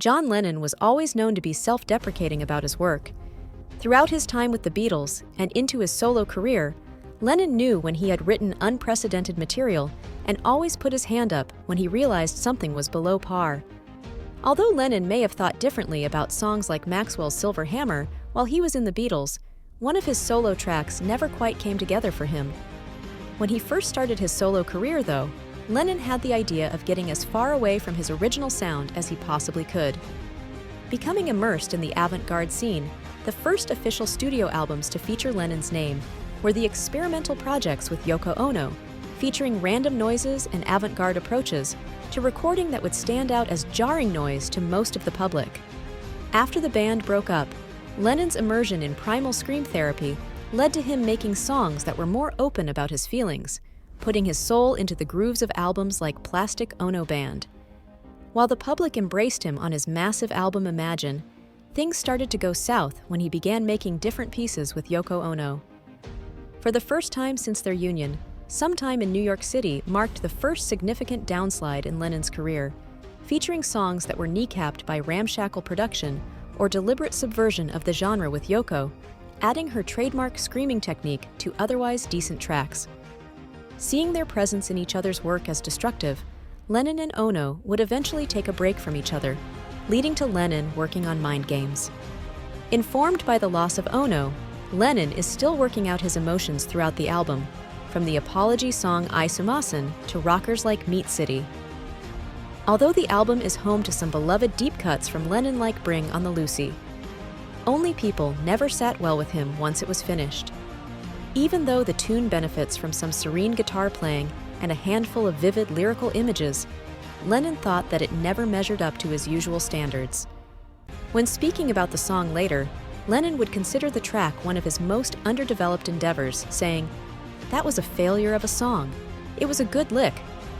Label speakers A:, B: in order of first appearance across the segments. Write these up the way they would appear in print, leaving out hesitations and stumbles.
A: John Lennon was always known to be self-deprecating about his work. Throughout his time with the Beatles and into his solo career, Lennon knew when he had written unprecedented material and always put his hand up when he realized something was below par. Although Lennon may have thought differently about songs like Maxwell's Silver Hammer while he was in the Beatles, one of his solo tracks never quite came together for him. When he first started his solo career, though, Lennon had the idea of getting as far away from his original sound as he possibly could. Becoming immersed in the avant-garde scene, the first official studio albums to feature Lennon's name were the experimental projects with Yoko Ono, featuring random noises and avant-garde approaches, to recording that would stand out as jarring noise to most of the public. After the band broke up, Lennon's immersion in primal scream therapy led to him making songs that were more open about his feelings, putting his soul into the grooves of albums like Plastic Ono Band. While the public embraced him on his massive album Imagine, things started to go south when he began making different pieces with Yoko Ono. For the first time since their union, Sometime in New York City marked the first significant downslide in Lennon's career, featuring songs that were kneecapped by ramshackle production or deliberate subversion of the genre with Yoko, adding her trademark screaming technique to otherwise decent tracks. Seeing their presence in each other's work as destructive, Lennon and Ono would eventually take a break from each other, leading to Lennon working on Mind Games. Informed by the loss of Ono, Lennon is still working out his emotions throughout the album, from the apology song I Sumasen to rockers like Meat City. Although the album is home to some beloved deep cuts from Lennon like Bring on the Lucy, Only People never sat well with him once it was finished. Even though the tune benefits from some serene guitar playing and a handful of vivid lyrical images, Lennon thought that it never measured up to his usual standards. When speaking about the song later, Lennon would consider the track one of his most underdeveloped endeavors, saying, "That was a failure of a song. It was a good lick,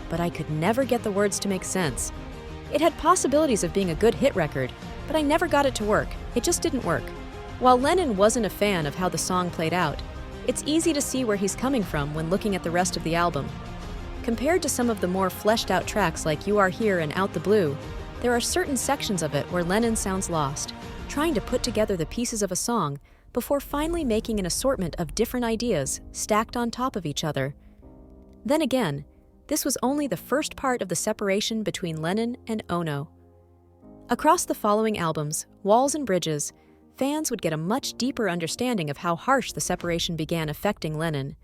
A: but I could never get the words to make sense. It had possibilities of being a good hit record, but I never got it to work. It just didn't work." While Lennon wasn't a fan of how the song played out, it's easy to see where he's coming from when looking at the rest of the album. Compared to some of the more fleshed-out tracks like You Are Here and Out the Blue, there are certain sections of it where Lennon sounds lost, trying to put together the pieces of a song before finally making an assortment of different ideas stacked on top of each other. Then again, this was only the first part of the separation between Lennon and Ono. Across the following albums, Walls and Bridges, fans would get a much deeper understanding of how harsh the separation began affecting Lennon,